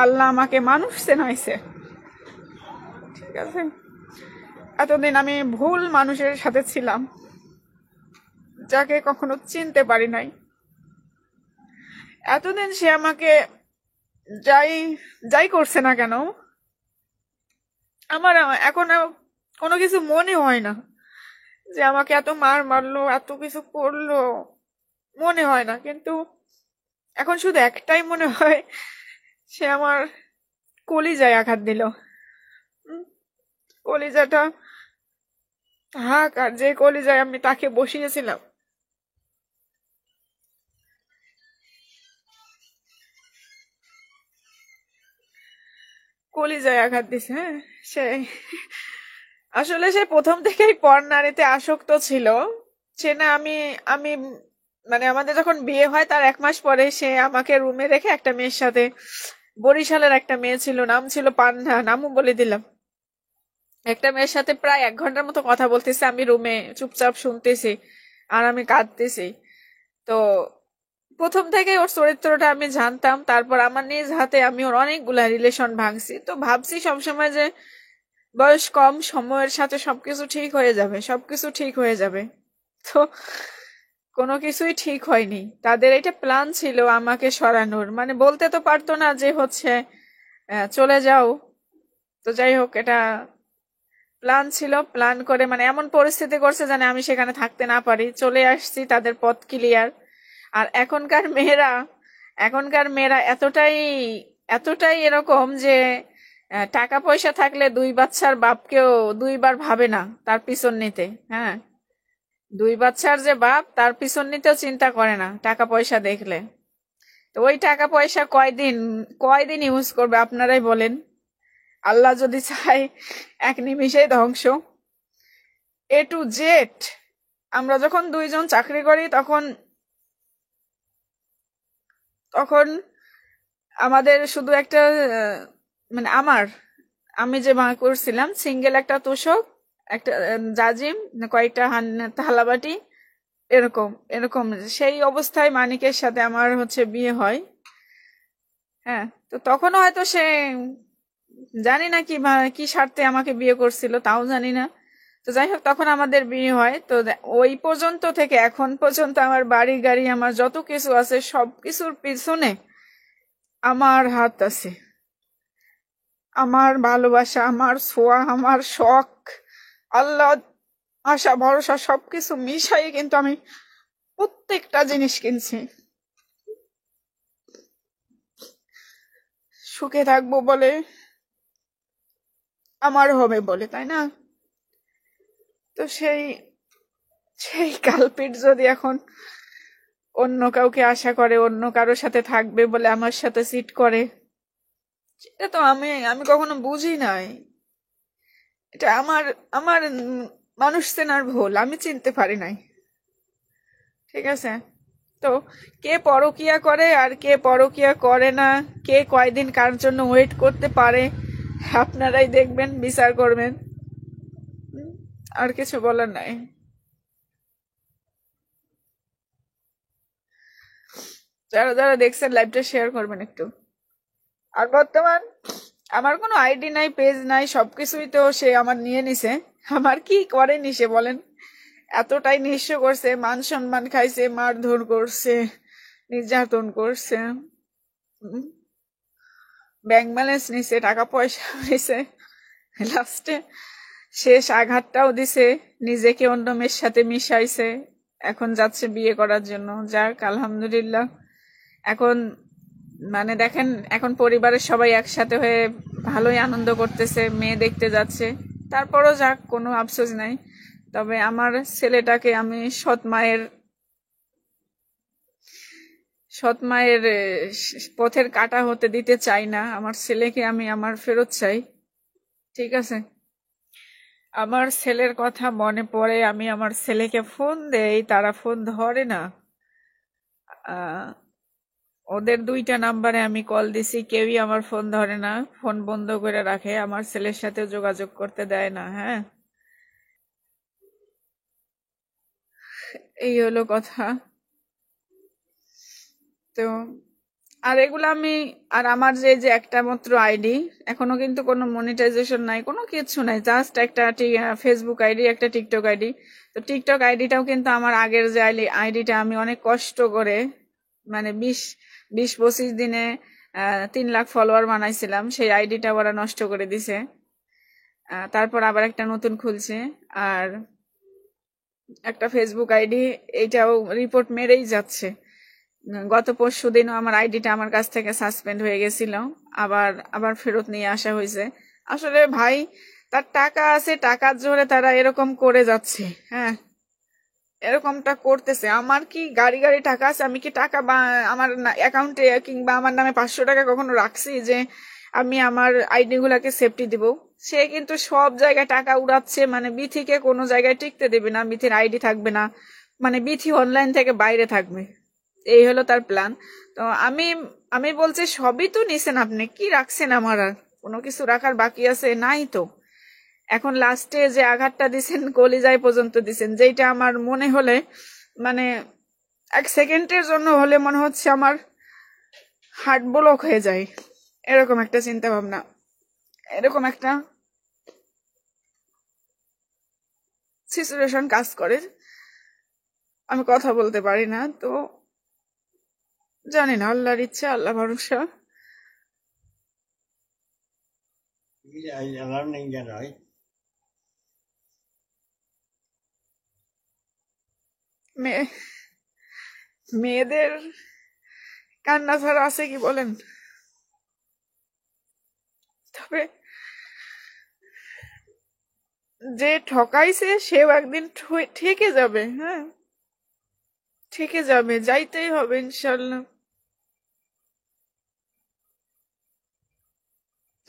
আল্লাহ আমাকে মানুষ চেনাইছে। ঠিক আছে, এতদিন আমি ভুল মানুষের সাথে ছিলাম, যাকে কখনো চিনতে পারি নাই। এতদিন সে আমাকে যাই যাই করছে না কেন, আমার এখন কোনো কিছু মনে হয় না যে আমাকে এত মার মারলো, এত কিছু করলো, মনে হয় না। কিন্তু এখন শুধু একটাই মনে হয়, সে আমার কলিজায় আঘাত দিল। কলিজাটা হাক, আর যে কলিজায় আমি তাকে বসিয়েছিলাম, কলিজায় আঘাত দিছে। হ্যাঁ, সে আসলে সে প্রথম থেকেই পর নারীতে আসক্ত ছিল। সে না, আমি আমি মানে আমাদের যখন বিয়ে হয় তার 1 মাস পরে সে আমাকে রুমে রেখে একটা মেয়ের সাথে, বরিশালের একটা মেয়ে ছিল, নাম ছিল পান্না, নামও বলে দিলাম, একটা মেয়ের সাথে প্রায় 1 ঘন্টার মতো কথা বলতেছে। আমি রুমে চুপচাপ শুনতেছি আর আমি কাঁদতেছি। তো প্রথম থেকে ওর চরিত্রটা আমি জানতাম। তারপর আমার নিজ হাতে আমি ওর অনেকগুলা রিলেশন ভাঙছি। তো ভাবছি সবসময় যে বয়স কম, সময়ের সাথে সবকিছু ঠিক হয়ে যাবে, সবকিছু ঠিক হয়ে যাবে। তো কোনো কিছুই ঠিক হয়নি। তাদের এটা প্ল্যান ছিল আমাকে সরানোর, মানে বলতে তো পারতো না যে হচ্ছে চলে যাও। তো যাই হোক, এটা প্ল্যান ছিল। প্ল্যান করে মানে এমন পরিস্থিতি করছে যেন আমি সেখানে থাকতে না পারি। চলে আসছি, তাদের পথ ক্লিয়ার। আর এখনকার মেয়েরা এতটাই এতটাই এরকম যে টাকা পয়সা থাকলে 2 বাচ্চার বাপকেও 2বার ভাবে না তার পিছন নিতে। হ্যাঁ, 2 বাচ্চার যে বাপ তার পিছন নিতেও চিন্তা করে না টাকা পয়সা দেখলে। তো ওই টাকা পয়সা কয়দিন কয়দিন ইউজ করবে আপনারাই বলেন। আল্লাহ যদি চায় 1 নিমিষেই ধ্বংস। A to Z। আমরা যখন 2জন চাকরি করি তখন তখন আমাদের শুধু একটা মানে আমি যে মা করছিলাম সিঙ্গেল একটা তোষক, একটা জাজিম, কয়েকটা থালাবাটি, এরকম এরকম। সেই অবস্থায় মানিকের সাথে আমার হচ্ছে বিয়ে হয়। হ্যাঁ, তো তখনও হয়তো সে জানি না কি স্বার্থে আমাকে বিয়ে করছিল, তাও জানি না। তো যাই হোক, তখন আমাদের বিয়ে হয়। তো ওই পর্যন্ত থেকে এখন পর্যন্ত আমার বাড়ি গাড়ি, আমার যত কিছু আছে সবকিছুর পিছনে আমার হাত আছে। আমার ভালোবাসা, আমার ছোঁয়া, আমার শখ, আল্লাহ, আশা ভরসা সবকিছু মিশাই কিন্তু আমি প্রত্যেকটা জিনিস কিনছি। সুখে থাকবো বলে, আমার হবে বলে, তাই না? তো সেই সেই কালপিট যদি এখন অন্য কাউকে আশা করে, অন্য কারোর সাথে থাকবে বলে আমার সাথে চিট করে, এটা তো আমি আমি কখনো বুঝি নাই। এটা আমার আমার মানুষ চেনার ভুল, আমি চিনতে পারি নাই। ঠিক আছে, তো কে পরকিয়া করে আর কে পরকিয়া করে না, কে কয়দিন কার জন্য ওয়েট করতে পারে, আপনারাই দেখবেন, বিচার করবেন। আর কিছু বলার নাই। যারা যারা দেখছেন লাইভটা শেয়ার করবেন একটু। আর বর্তমান আমার কোনো আইডি নাই, পেজ নাই, সবকিছুই তো সে আমার নিয়ে নিছে। আমার কি করেনি সে বলেন? এতটাই নিঃস্ব করছে, মান সম্মান খাইছে, মারধর করছে, নির্যাতন করছে, ব্যাংক ব্যালেন্স নিছে, টাকা পয়সা নিছে, লাস্টে শেষ আঘাতটাও দিছে, নিজেকে অন্য মেয়ের সাথে মিশাইছে। এখন যাচ্ছে বিয়ে করার জন্য। যাক, আলহামদুলিল্লাহ। এখন মানে দেখেন, এখন পরিবারের সবাই একসাথে হয়ে ভালোই আনন্দ করতেছে, মেয়ে দেখতে যাচ্ছে। তারপরও যাক, কোনো আফসোস নাই। তবে আমার ছেলেটাকে আমি সৎ মায়ের পথের কাঁটা হতে দিতে চাই না। আমার ছেলেকে আমি আমার ফেরত চাই। ঠিক আছে, আমার ছেলের কথা মনে পড়ে, আমি আমার ছেলেকে ফোন দেই, তারা ফোন ধরে না। আহ, ওদের 2টা নাম্বারে আমি কল দিছি, কেউই আমার ফোন ধরে না, ফোন বন্ধ করে রাখে, আমার ছেলের সাথে যোগাযোগ করতে দেয় না। হ্যাঁ, এই হলো কথা। তো আর এগুলো আমি, আর আমার যে যে একটা মাত্র আইডি, এখনো কিন্তু কোনো মনিটাইজেশন নাই, কোনো কিছু নাই, জাস্ট একটা ফেসবুক আইডি, একটা টিকটক আইডি। তো টিকটক আইডিটাও কিন্তু আমার আগের যে আইডিটা আমি অনেক কষ্ট করে, মানে 20-25 দিনে 3 লাখ ফলোয়ার বানাইছিলাম, সেই আইডিটা ওরা নষ্ট করে দিছে। তারপর আবার একটা নতুন খুলছে। আর একটা ফেসবুক আইডি, এইটাও রিপোর্ট মেরেই যাচ্ছে। গত পরশুদিনও আমার আইডিটা আমার কাছ থেকে সাসপেন্ড হয়ে গেছিল, আবার আবার ফেরত নিয়ে আসা হয়েছে। আসলে ভাই, তার টাকা আছে, টাকার জোরে তারা এরকম করে যাচ্ছে। হ্যাঁ, এরকমটা করতেছে। আমার কি গাড়ি গাড়ি টাকা আছে? আমি কি টাকা বা আমার অ্যাকাউন্টে কিংবা আমার নামে 500 টাকা কখনো রাখছি যে আমি আমার আইডি গুলাকে সেফটি দিব? সে কিন্তু সব জায়গায় টাকা উড়াচ্ছে, মানে বিথিকে কোনো জায়গায় টিকতে দেবে না, বিথির আইডি থাকবে না, মানে বিথি অনলাইন থেকে বাইরে থাকবে, এই হলো তার প্ল্যান। তো আমি আমি বলছি, সবই তো নিছেন, আপনি কি রাখছেন? আমার আর কোনো কিছু রাখার বাকি আছে? নাই তো। এখন লাস্টে যে আঘাতটা দিছেন, কলিজায় পর্যন্ত দিছেন, যেটা আমার মনে হলে, মানে 1 সেকেন্ডের জন্য হলে মনে হচ্ছে আমার হার্ট ব্লক হয়ে যায়। এরকম একটা চিন্তা ভাবনা, এরকম একটা সিচুয়েশন কাজ করে। আমি কথা বলতে পারি না। তো জানি না, আল্লাহর ইচ্ছা, আল্লাহ ভরসা। মেয়ে মেয়েদের কান্না ছাড়া আছে কি বলেন? তবে যে ঠকাইছে সেও একদিন ঠেকে যাবে। হ্যাঁ, ঠেকে যাবে, যাইতেই হবে ইনশাল্লাহ,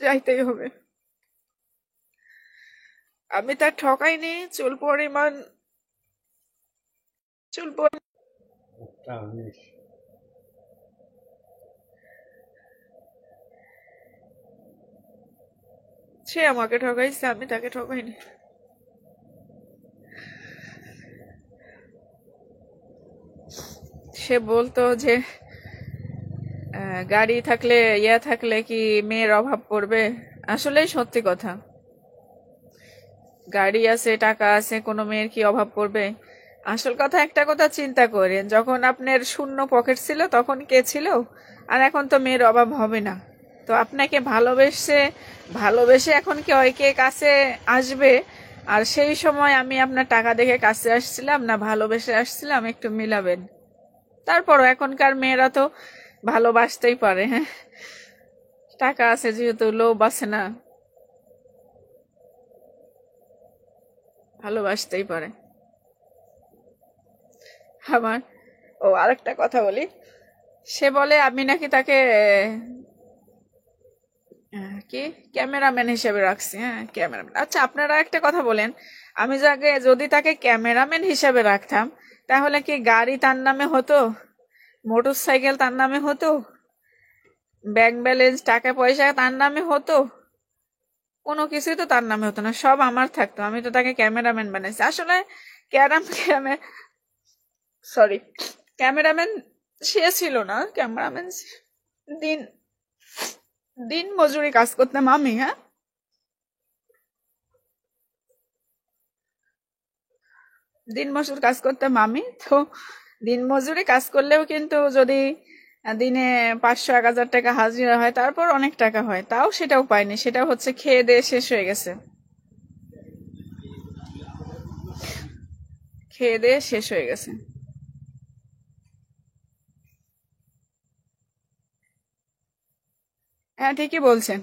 যাইতেই হবে। আমি তার ঠকাইনি, চুল পরিমাণ সে আমাকে ঠকাইছে, আমি তাকে ঠকাইনি। সে বলতো যে গাড়ি থাকলে, থাকলে কি মেয়ের অভাব পড়বে? আসলেই সত্যি কথা। গাড়ি আছে, টাকা আছে, কোনো মেয়ের কি অভাব পড়বে? আসল কথা, একটা কথা চিন্তা করেন, যখন আপনার শূন্য পকেট ছিল তখন কে ছিল? আর এখন তো মেয়ের অভাব হবে না। তো আপনাকে ভালোবেসে ভালোবেসে এখন কি কে কাছে আসবে? আর সেই সময় আমি আপনার টাকা দেখে কাছে আসছিলাম না ভালোবেসে আসছিলাম, একটু মিলাবেন। তারপরও এখনকার মেয়েরা তো ভালোবাসতেই পারে। হ্যাঁ, টাকা আছে যেহেতু, লোভ আছে না, ভালোবাসতেই পারে। আমার, আরেকটা কথা বলি। সে বলে আমি নাকি তাকে কি ক্যামেরাম্যান হিসেবে রাখছি। হ্যাঁ, ক্যামেরাম্যান। আচ্ছা, আপনারা একটা কথা বলেন, আমি যদি তাকে ক্যামেরাম্যান হিসেবে রাখতাম, তাহলে কি গাড়ি তার নামে হতো? মোটর সাইকেল তার নামে হতো? ব্যাংক ব্যালেন্স, টাকা পয়সা তার নামে হতো? কোনো কিছুই তো তার নামে হতো না, সব আমার থাকতো। আমি তো তাকে ক্যামেরাম্যান বানাইছি। আসলে ক্যামেরা সরি, ক্যামেরাম্যান সে ছিল না, ক্যামেরাম্যান দিন দিন মজুরি কাজ করতাম আমি। হ্যাঁ, দিন মজুর কাজ করতাম আমি। তো দিন মজুরি কাজ করলেও কিন্তু যদি দিনে 500-1000 টাকা হাজিরা হয়, তারপর অনেক টাকা হয়, তাও সেটাও পাইনি। সেটাও হচ্ছে খেয়ে দিয়ে শেষ হয়ে গেছে, খেয়ে দিয়ে শেষ হয়ে গেছে। হ্যাঁ, ঠিকই বলছেন।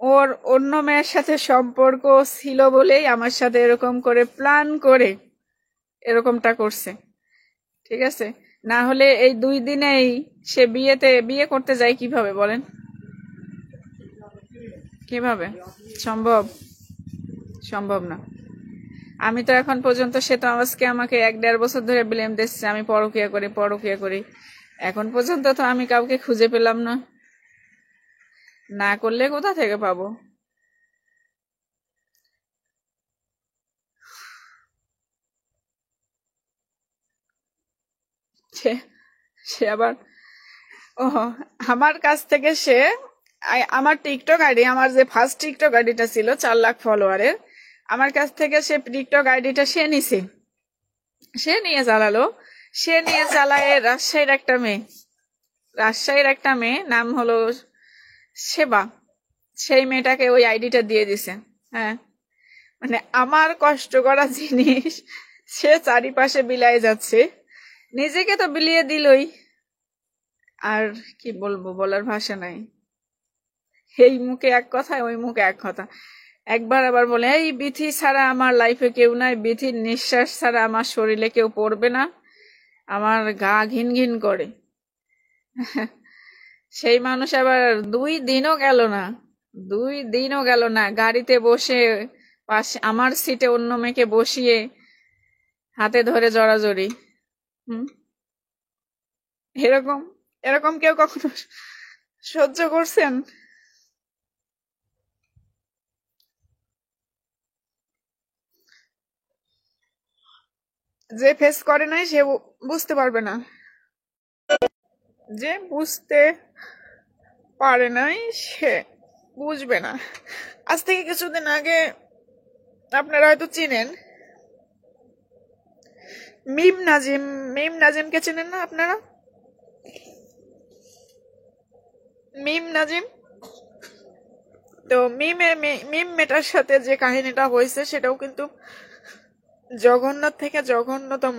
ওর অন্য মেয়ের সাথে সম্পর্ক ছিল বলেই আমার সাথে এরকম করে প্ল্যান করে এরকমটা করছে। ঠিক আছে, না হলে এই 2 দিনেই সে বিয়ে করতে যায় কিভাবে বলেন? কিভাবে সম্ভব? সম্ভব না। আমি তো এখন পর্যন্ত, সে তো আজকে আমাকে 1-1.5 বছর ধরে ব্লেম দিচ্ছে আমি পরকিয়া করি, পরকিয়া করি। এখন পর্যন্ত তো আমি কাউকে খুঁজে পেলাম না। না করলে কোথা থেকে পাবো? সে সে আবার ও, আমার কাছ থেকে সে আমার টিকটক আইডি, আমার যে ফার্স্ট টিকটক আইডিটা ছিল 4 লাখ ফলোয়ারের, আমার কাছ থেকে সে টিকটক আইডিটা সে নিছে, সে নিয়ে চালালো। সে নিয়ে চালায় রাজশাহীর একটা মেয়ে নাম হলো সেবা, সেই মেয়েটাকে ওই আইডিটা দিয়ে দিছে। হ্যাঁ, মানে আমার কষ্ট করা জিনিস সে চারিপাশে বিলাই যাচ্ছে, নিজেকে তো বিলিয়ে দিলই, আর কি বলবো, বলার ভাষা নাই। এই মুখে এক কথা, ওই মুখে এক কথা। একবার আবার বলে এই বিথি ছাড়া আমার লাইফে কেউ নাই, বিথির নিঃশ্বাস ছাড়া আমার শরীরে কেউ পড়বে না, আমার গা ঘিন ঘিন করে। সেই মানুষ আবার 2 দিনও গেল না, 2 দিনও গেল না, গাড়িতে বসে পাশে আমার সিটে অন্য মেয়েকে বসিয়ে হাতে ধরে জড়াজড়ি। হুম, এরকম এরকম কেউ কখনো সহ্য করছেন? যে ফেস করে নাই সে বুঝতে পারবে না, যে বুঝতে পারে নাই সে বুঝবে না। আজ থেকে কিছুদিন আগে আপনারা হয়তো চিনেন মিম নাজিম, মিম নাজিমকে চেনেন না আপনারা? মিম নাজিম, তো মিম মেটার সাথে যে কাহিনীটা হয়েছে সেটাও কিন্তু জঘন্য থেকে জঘন্যতম।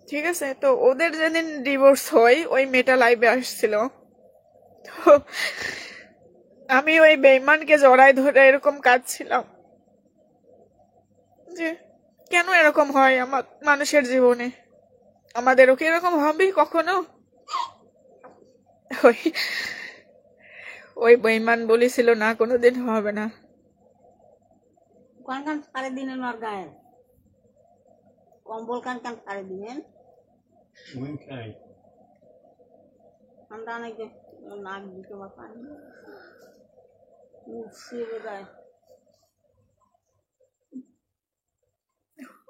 ঠিক আছে, তো ওদের যেদিন ডিভোর্স হয় ওই মেয়েটা লাইভে আসছিল, তো আমি ওই বেইমানকে জড়াই ধরে এরকম কাঁদছিলাম যে কেন এরকম হয় আমার মানুষের জীবনে, আমাদেরও কি এরকম হবে কখনো? ওই ওই বেইমান বলেছিল না, কোনোদিন হবে না। কান কান সারে দিনের আর গায়ে কম্বল কান কান সারে দিনের ঠান্ডা নাকি নাক দিতে বা পানি উঠছে বোধহয়।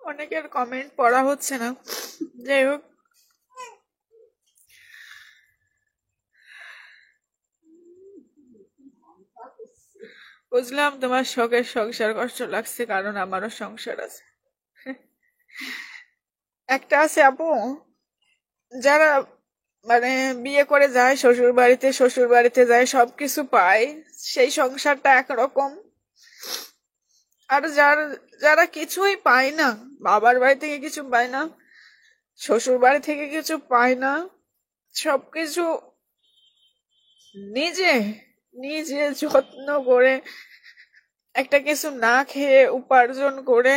অনেকের কমেন্ট পড়া হচ্ছে না, যাই হোক। বুঝলাম তোমার শখের সংসার কষ্ট লাগছে, কারণ আমারও সংসার আছে। একটা আছে আপু, যারা মানে বিয়ে করে যায় শ্বশুর বাড়িতে যায় সবকিছু পায়, সেই সংসারটা একরকম। আর যারা কিছুই পায় না, বাবার বাড়ি থেকে কিছু পায় না, শ্বশুর বাড়ি থেকে কিছু পায় না, সবকিছু নিজে নিজে যত্ন করে একটা কিছু না খেয়ে উপার্জন করে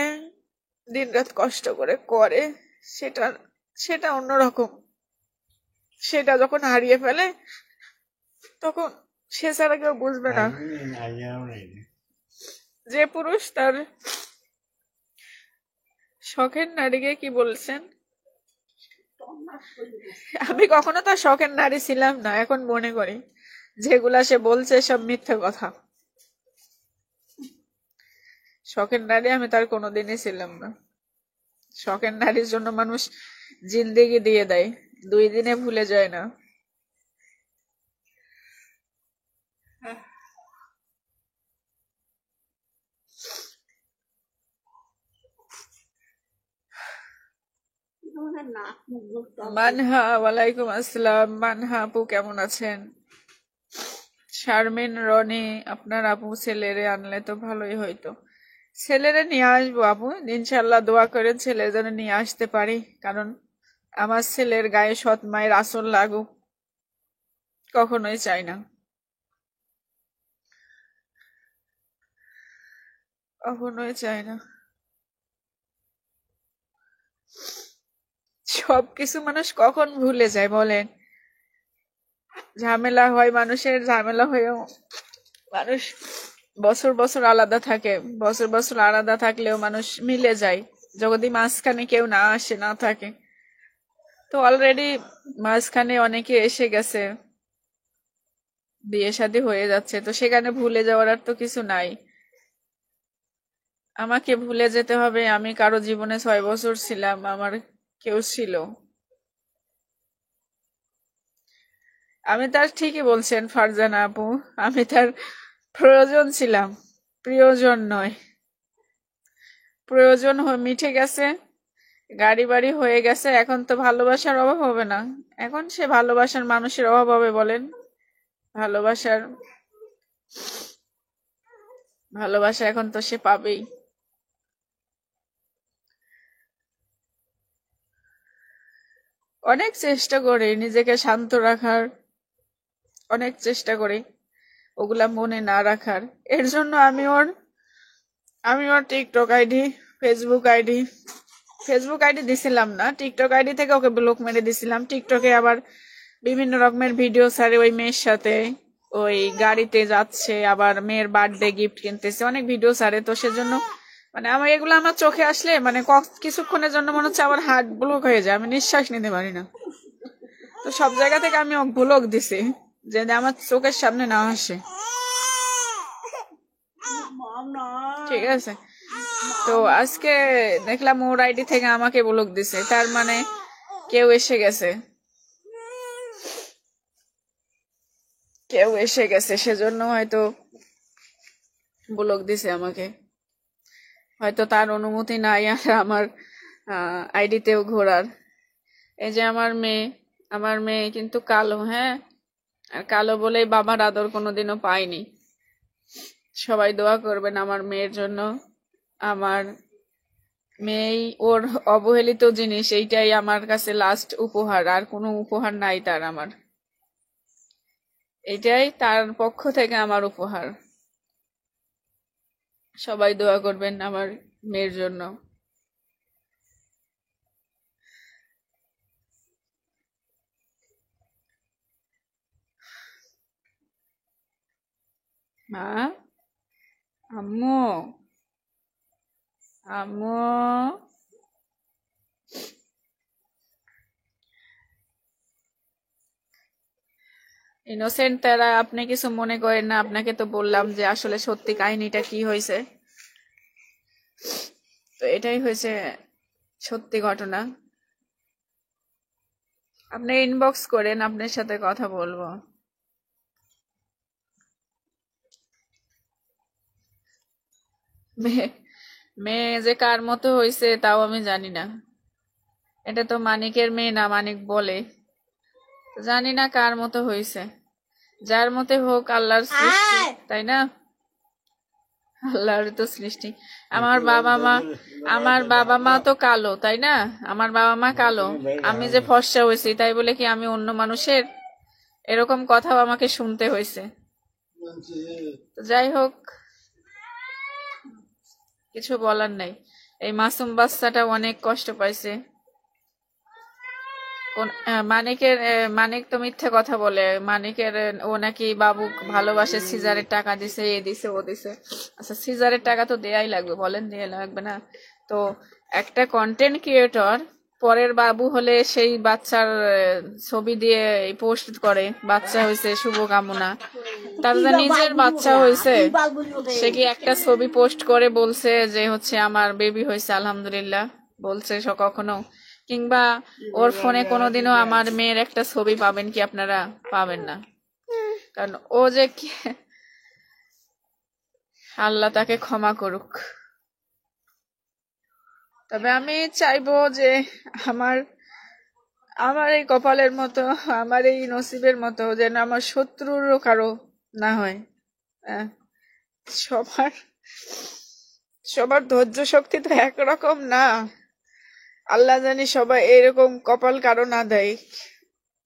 দিনরাত কষ্ট করে করে, সেটা সেটা অন্যরকম। সেটা যখন হারিয়ে ফেলে তখন সে ছাড়া কেউ বুঝবে না। যে পুরুষ তার শখের নারীকে কি বলছেন, আমি কখনো তার শখের নারী ছিলাম না, এখন মনে করি যেগুলা সে বলছে সব মিথ্যে কথা। শখের নারী আমি তার কোনোদিনই ছিলাম না। শখের নারীর জন্য মানুষ জিন্দেগি দিয়ে দেয়, 2 দিনে ভুলে যায় না। মানহা, ওয়ালাইকুম আসসালাম। মানহা আপু কেমন আছেন? শারমিন রনি, আপনার আপু ছেলেরে আনলে তো ভালোই হইতো। ছেলেরে নিয়ে আসবো আপু, ইনশাল্লাহ দোয়া করেন ছেলে যেন নিয়ে আসতে পারি, কারণ আমার ছেলের গায়ে সৎ মায়ের আঁচল লাগুক কখনোই চাই না, কখনোই চাই না। সবকিছু মানুষ কখন ভুলে যায় বলেন? ঝামেলা হয় মানুষের, ঝামেলা হয়েও মানুষ বছর বছর আলাদা থাকে, বছর বছর আলাদা থাকলেও মানুষ মিলে যায় যদি মাঝখানে কেউ না আসে, না থাকে। তো অলরেডি মাঝখানে অনেকে এসে গেছে, বিয়ে শাদী হয়ে যাচ্ছে, তো সেখানে ভুলে যাওয়ার আর তো কিছু নাই। আমাকে ভুলে যেতে হবে? আমি কারো জীবনে 6 বছর ছিলাম, আমার কেউ ছিল। আমি তার ঠিকই বলছেন ফারজানা আপু, আমি তার প্রয়োজন ছিলাম, প্রিয়জন নয়। প্রয়োজন মিটে গেছে, গাড়ি বাড়ি হয়ে গেছে, এখন তো ভালোবাসার অভাব হবে না। এখন সে ভালোবাসার মানুষের অভাব হবে বলেন? ভালোবাসার ভালোবাসা এখন তো সে পাবেই। অনেক চেষ্টা করি নিজেকে শান্ত রাখার, অনেক চেষ্টা করি ওগুলা মনে না রাখার। এর জন্য আমি ওর টিকটক আইডি, ফেসবুক আইডি দিছিলাম না, টিকটক আইডি থেকে ওকে ব্লক মেরে দিছিলাম। টিকটকে আবার বিভিন্ন রকমের ভিডিও ছাড়ে ওই মেয়ের সাথে, ওই গাড়িতে যাচ্ছে, আবার মেয়ের বার্থডে গিফট কিনতেছে, অনেক ভিডিও ছাড়ে। তো সেজন্য মানে আমার এগুলো আমার চোখে আসলে মানে কিছুক্ষণের জন্য মনে হচ্ছে আমার হার্ট ব্লক হয়ে যায়, আমি নিঃশ্বাস নিতে পারি না। তো সব জায়গা থেকে আমি ওকে ব্লক দিছি যে আমার চোখের সামনে না আসে, ঠিক আছে? তো আজকে দেখলাম ওর আইডি থেকে আমাকে ব্লক দিছে, তার মানে কেউ এসে গেছে, কেউ এসে গেছে, সেজন্য হয়তো ব্লক দিছে আমাকে। হয়তো তার অনুমতি নাই আর আমার আইডিতেও ঘোরার। এই যে আমার মেয়ে কিন্তু কালো, হ্যাঁ, আর কালো বলেই বাবার আদর কোনোদিনও পাইনি। সবাই দোয়া করবেন আমার মেয়ের জন্য। আমার মেয়েই ওর অবহেলিত জিনিস, এইটাই আমার কাছে লাস্ট উপহার, আর কোনো উপহার নাই তার আমার। এটাই তার পক্ষ থেকে আমার উপহার। সবাই দোয়া করবেন আমার মেয়ের জন্য। মা, আম্মু, আম্মু, ইনোসেন্ট তারা, আপনি কিছু মনে করেন না? আপনাকে তো বললাম যে আসলে সত্যি কাহিনীটা কি হয়েছে। তো এটাই হয়েছে সত্যি ঘটনা। আপনি ইনবক্স করেন, আপনার সাথে কথা বলবো। মেয়ে মেয়ে যে কার মতো হয়েছে তাও আমি জানি না। এটা তো মানিকের মেয়ে না, মানিক বলে। জানি না কার মতো হয়েছে। যার মতে হোক, আল্লাহর সৃষ্টি, তাই না? আল্লাহর তো সৃষ্টি। আমার বাবা মা তো কালো, তাই না? আমার বাবা মা কালো, আমি যে ফর্সা হয়েছি তাই বলে কি আমি অন্য মানুষের? এরকম কথাও আমাকে শুনতে হয়েছে। তো যাই হোক, কিছু বলার নাই। এই মাসুম বাচ্চাটা অনেক কষ্ট পাইছে। মানিক তো মিথ্যে কথা বলে। মানিকের ও নাকি বাবু ভালোবাসে, সিজারের টাকা দিছে, এ দিছে, ও দিছে। আচ্ছা, সিজারের টাকা তো দেয়াই লাগবে, বলেন দেয়া লাগবে না? তো একটা কন্টেন্ট ক্রিয়েটর পরের বাবু হলে সেই বাচ্চার ছবি দিয়ে পোস্ট করে, বাচ্চা হয়েছে শুভকামনা। তার যে নিজের বাচ্চা হয়েছে, সে কি একটা ছবি পোস্ট করে বলছে যে হচ্ছে আমার বেবি হয়েছে আলহামদুলিল্লাহ? বলছে কখনো? কিংবা ওর ফোনে কোনোদিনও আমার মেয়ের একটা ছবি পাবেন কি আপনারা? পাবেন না। কারণ ও যে কি, আল্লাহ তাকে ক্ষমা করুক। তবে আমি চাইবো যে আমার আমার এই কপালের মতো, আমার এই নসিবের মতো যেন আমার শত্রুরও কারো না হয়। আহ, সবার সবার ধৈর্য শক্তি তো একরকম না। আল্লাহ জানি সবাই এরকম কপাল কারো না দেয়।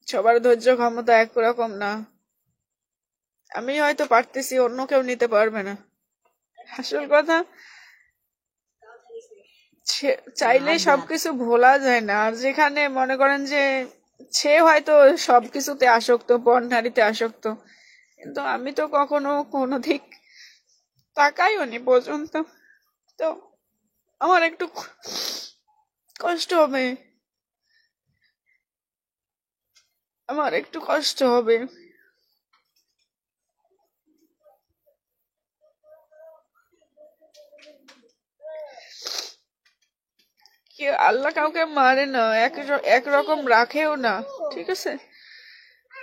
সবার ধৈর্য ক্ষমতা একরকম না। আমি হয়তো পারতেছি, অন্য কেউ নিতে পারবে না। আসল কথা, চাইলেই সবকিছু ভোলা যায় না। আর যেখানে মনে করেন যে সে হয়তো সবকিছুতে আসক্ত, পর্নারীতে আসক্ত, কিন্তু আমি তো কখনো কোনো দিক তাকাইও নি পর্যন্ত। তো আমার একটু কষ্ট হবে, আমার একটু কষ্ট হবে। আল্লাহ কাউকে মারে না, একরকম রাখেও না, ঠিক আছে?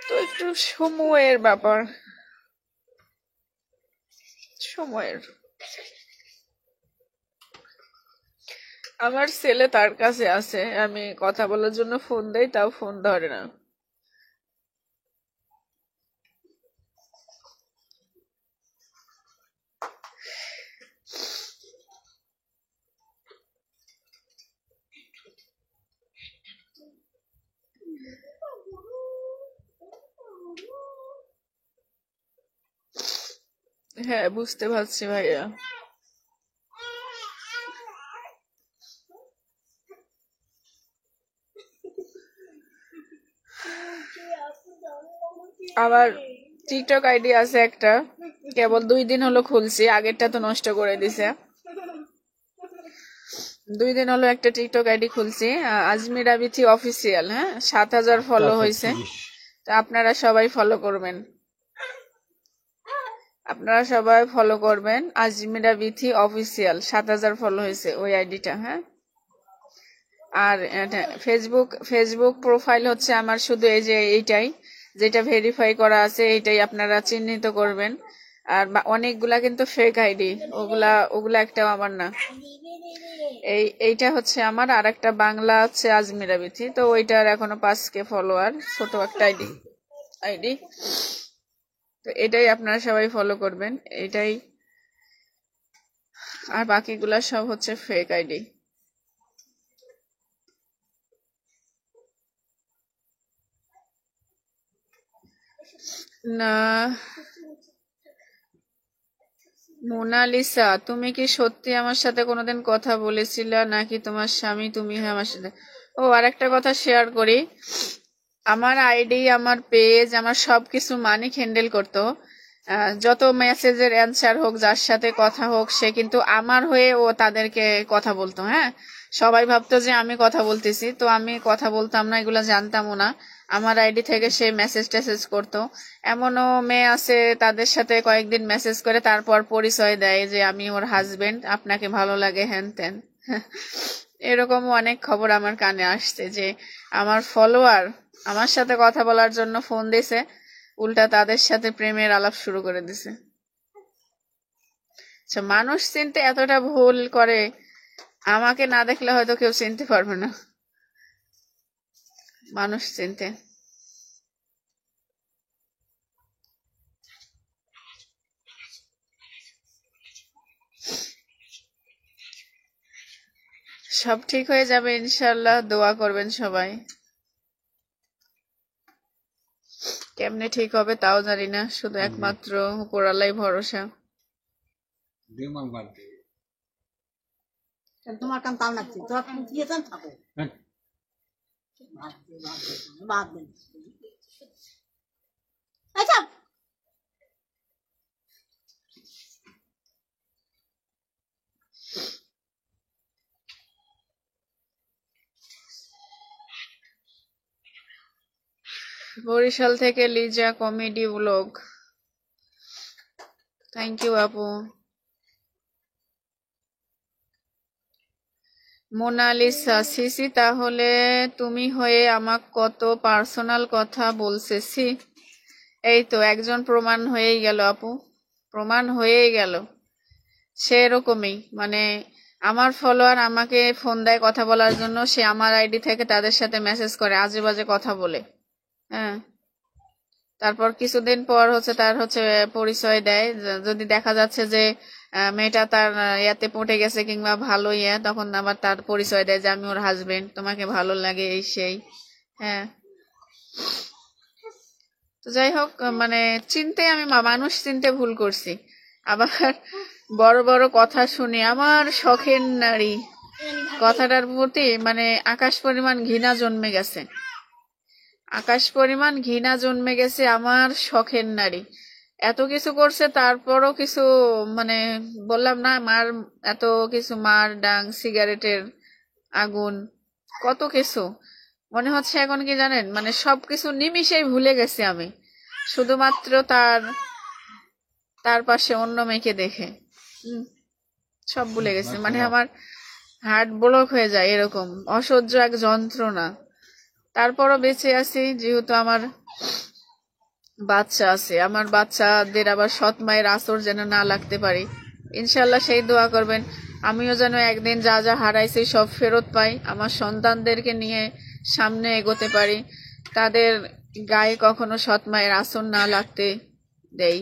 তো একটু সময়ের ব্যাপার, সময়ের। আমার ছেলে তার কাছে আছে, আমি কথা বলার জন্য ফোন দেই, তাও ফোন ধরে না। হ্যাঁ, বুঝতে পারছি ভাইয়া। আবার টিকটক আইডি আছে একটা, কেবল 2 দিন হলো খুলছি, আগেরটা তো নষ্ট করে দিছে। 2 দিন হলো একটা টিকটক আইডি খুলছি, আজমিরা বিথি অফিসিয়াল। হ্যাঁ, 7,000 ফলো হয়েছে। তো আপনারা সবাই ফলো করবেন, আপনারা সবাই ফলো করবেন। আজমিরা বিথি অফিসিয়াল, 7,000 ফলো হয়েছে ওই আইডিটা। হ্যাঁ, আর ফেসবুক প্রোফাইল হচ্ছে আমার শুধু এই যে এইটাই, যেটা ভেরিফাই করা আছে এইটাই আপনারা চিহ্নিত করবেন। আর অনেকগুলা কিন্তু ফেক আইডি, ওগুলা ওগুলা একটাও আমার না। এইটা হচ্ছে আমার, আর একটা বাংলা হচ্ছে আজমিরা বিথি, তো ওইটার এখনো 5K ফলোয়ার, ছোট একটা আইডি। তো এটাই আপনারা সবাই ফলো করবেন, এটাই। আর বাকিগুলা সব হচ্ছে ফেক আইডি। না, মোনালিসা, তুমি কি সত্যি আমার সাথে কোনোদিন কথা বলেছিলা নাকি তোমার স্বামী তুমি আমার সাথে? ও, আর একটা কথা শেয়ার করি, আমার আইডি, আমার পেজ, আমার সবকিছু মানিক হ্যান্ডেল করতো। যত মেসেজের অ্যান্সার হোক, যার সাথে কথা হোক, সে কিন্তু আমার হয়ে ও তাদেরকে কথা বলতো। হ্যাঁ, সবাই ভাবতো যে আমি কথা বলতেছি, তো আমি কথা বলতাম না, এগুলা জানতামও না। আমার আইডি থেকে সে মেসেজ টেসেজ করতো। এমনও মেয়ে আছে, তাদের সাথে কয়েকদিন মেসেজ করে তারপর পরিচয় দেয় যে আমি ওর হাজবেন্ড, আপনাকে ভালো লাগে হ্যান ত্যান। এরকমও অনেক খবর আমার কানে আসছে যে আমার ফলোয়ার আমার সাথে কথা বলার জন্য ফোন দিছে, উল্টা তাদের সাথে প্রেমের আলাপ শুরু করে দিছে। আচ্ছা, মানুষ চিনতে এতটা ভুল করে, আমাকে না দেখলে হয়তো কেউ চিনতে পারবে না মানুষ চিনতে। সব ঠিক হয়ে যাবে ইনশাল্লাহ, দোয়া করবেন সবাই। কেমনে ঠিক হবে তাও জানি না, শুধু একমাত্র উপরালাই ভরসা। তোমার কাম তাল লাগছে, তোরা দিয়ে যান থাকো। বাদ দেন। আচ্ছা, বরিশাল থেকে Liza comedy blog, thank you আপু। মোনালিসা, সিসি তাহলে তুমি হয়ে আমাক কত পার্সোনাল কথা বলছেছি। এই তো একজন প্রমাণ হয়েই গেল আপু, প্রমাণ হয়েই গেল। সে এরকমই, মানে আমার ফলোয়ার আমাকে ফোন দেয় কথা বলার জন্য, সে আমার আইডি থেকে তাদের সাথে মেসেজ করে, আজে বাজে কথা বলে। হ্যাঁ, তারপর কিছুদিন পর হচ্ছে তার হচ্ছে পরিচয় দেয়, যদি দেখা যাচ্ছে যে মেয়েটা তার ইয়াতে পটে গেছে কিংবা ভালো ইয়ে, তখন আবার তার পরিচয় দেয় যে আমি ওর হাজবেন্ড, তোমাকে ভালো লাগে এই সেই। হ্যাঁ, তো যাই হোক, মানে চিনতে আমি মানুষ চিনতে ভুল করছি। আবার বড় বড় কথা শুনি, আমার শখের নারী কথাটার প্রতি মানে আকাশ পরিমাণ ঘৃণা জন্মে গেছে, আকাশ পরিমাণ ঘৃণা জন্মে গেছে। আমার শখের নারী এত কিছু করছে, তারপরও কিছু, মানে বললাম না, মার এত কিছু, মার ডাং, সিগারেটের আগুন, কত কিছু। মনে হচ্ছে এখন কি জানেন, মানে সবকিছু নিমিষেই ভুলে গেছি আমি, শুধুমাত্র তার পাশে অন্য মেয়েকে দেখে সব ভুলে গেছি। মানে আমার হার্ট ব্লক হয়ে যায়, এরকম অসহ্য এক যন্ত্রণা। তারপরও বেঁচে আছি, যেহেতু আমার বাচ্চা আছে, আমার বাচ্চাদের আবার সৎ মায়ের আসর যেন না লাগতে পারে, ইনশাল্লাহ সেই দোয়া করবেন। আমিও যেন একদিন যা যা হারাইছি সব ফেরত পাই, আমার সন্তানদেরকে নিয়ে সামনে এগোতে পারি, তাদের গায়ে কখনো সৎ মায়ের আসর না লাগতে দেই।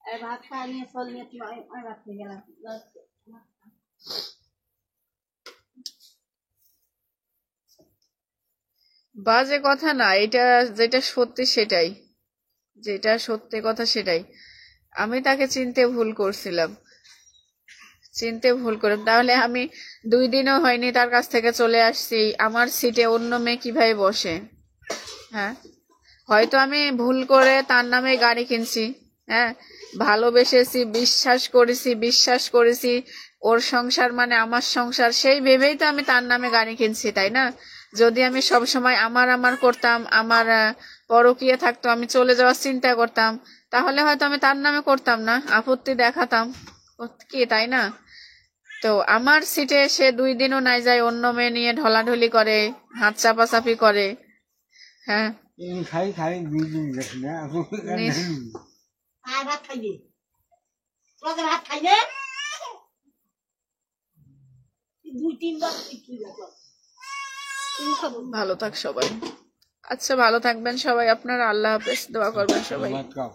এই ভাত খাই নিয়ে চল নিয়ে তুই আমি ভাত খেয়ে গেলাম। বাজে কথা না এটা, যেটা সত্যি সেটাই, যেটা সত্যি কথা সেটাই। আমি তাকে চিনতে ভুল করছিলাম, চিনতে ভুল করে, তাহলে আমি 2 দিনও হয়নি তার কাছ থেকে চলে আসছি, আমার সিটে অন্য মেয়ে কিভাবে বসে? হ্যাঁ, হয়তো আমি ভুল করে তার নামে গাড়ি কিনছি, হ্যাঁ, ভালোবেসেছি, বিশ্বাস করেছি ওর সংসার মানে আমার সংসার, সেই ভেবেই তো আমি তার নামে গাড়ি কিনছি, তাই না? যদি আমি সব সময় আমার আমার করতাম, আমার পরকীয়া থাকতো, আমি চলে যাওয়ার চিন্তা করতাম, তাহলে হয়তো আমি তার নামে করতাম না, আপত্তি দেখাতাম কি, তাই না? তো আমার সিটে সে 2 দিনও নাই যায় অন্য মেয়ে নিয়ে ঢলাঢলি করে, হাত চাপাচাপি করে। হ্যাঁ, খাই খাই 2 দিন গেছে না আয় ভাত খাইবি, তোকে ভাত খাইবে 2-3 বার তুই খাবো। ভালো থাক সবাই। আচ্ছা, ভালো থাকবেন সবাই আপনারা, আল্লাহ হাফেজ, দোয়া করবেন সবাই। ভাত খাও